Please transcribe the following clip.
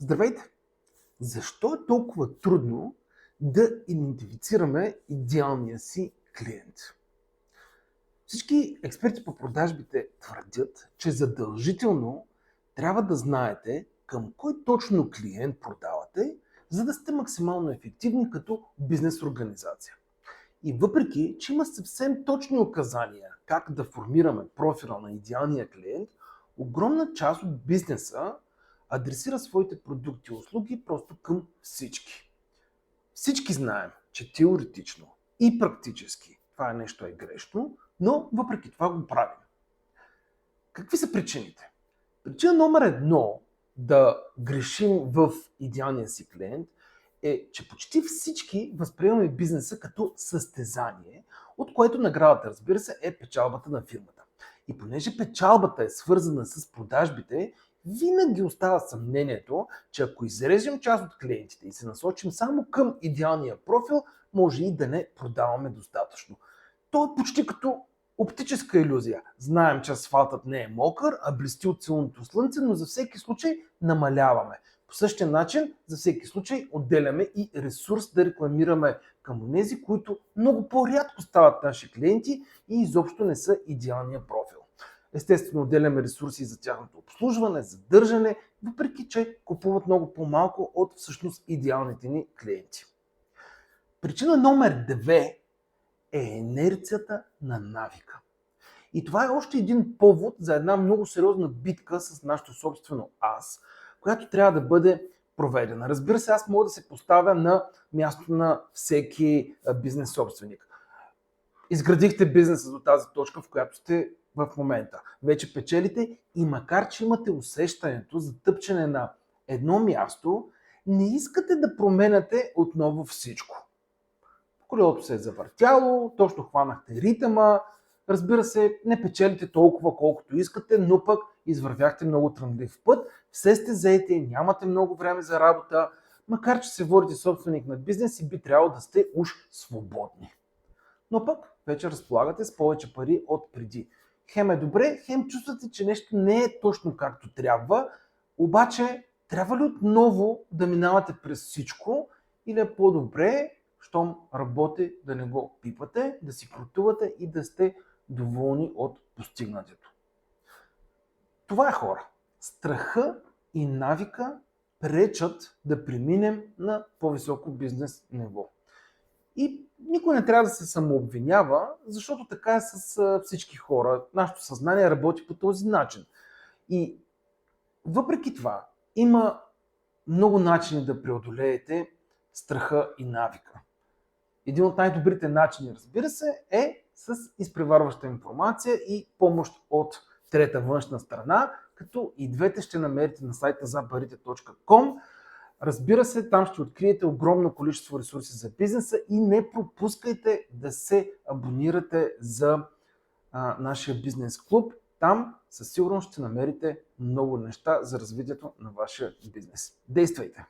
Здравейте! Защо е толкова трудно да идентифицираме идеалния си клиент? Всички експерти по продажбите твърдят, че задължително трябва да знаете към кой точно клиент продавате, за да сте максимално ефективни като бизнес организация. И въпреки, че има съвсем точни указания как да формираме профила на идеалния клиент, огромна част от бизнеса адресира своите продукти и услуги просто към всички. Всички знаем, че теоретично и практически това нещо е грешно, но въпреки това го правим. Какви са причините? Причина номер едно да грешим в идеалния си клиент е, че почти всички възприемаме бизнеса като състезание, от което наградата, разбира се, е печалбата на фирмата. И понеже печалбата е свързана с продажбите, винаги остава съмнението, че ако изрежем част от клиентите и се насочим само към идеалния профил, може и да не продаваме достатъчно. То е почти като оптическа илюзия. Знаем, че асфалтът не е мокър, а блести от силното слънце, но за всеки случай намаляваме. По същия начин, за всеки случай, отделяме и ресурс да рекламираме към онези, които много по-рядко стават наши клиенти и изобщо не са идеалния профил. Естествено, отделяме ресурси за тяхното обслужване, задържане, въпреки че купуват много по-малко от всъщност идеалните ни клиенти. Причина номер 2 е инерцията на навика. И това е още един повод за една много сериозна битка с нашето собствено аз, която трябва да бъде проведена. Разбира се, аз мога да се поставя на място на всеки бизнес собственик. Изградихте бизнеса до тази точка, в която сте в момента. Вече печелите и макар, че имате усещането за тъпчене на едно място, не искате да променяте отново всичко. Колелото се е завъртяло, точно хванахте ритъма, разбира се, не печелите толкова колкото искате, но пък извървяхте много трънлив път, все сте заети, нямате много време за работа, макар че се водите собственик на бизнес и би трябвало да сте уж свободни. Но пък вече разполагате с повече пари от преди. Хем е добре, хем чувствате, че нещо не е точно както трябва, обаче трябва ли отново да минавате през всичко или е по-добре, щом работи, да не го пипате, да си крутувате и да сте доволни от постигнатото. Това е, хора. Страха и навика пречат да преминем на по-високо бизнес ниво. И никой не трябва да се самообвинява, защото така е с всички хора. Нашето съзнание работи по този начин. И въпреки това, има много начини да преодолеете страха и навика. Един от най-добрите начини, разбира се, е с изпреварваща информация и помощ от трета външна страна, като и двете ще намерите на сайта zaparите.com. Разбира се, там ще откриете огромно количество ресурси за бизнеса и не пропускайте да се абонирате за нашия бизнес клуб. Там със сигурност ще намерите много неща за развитието на вашия бизнес. Действайте!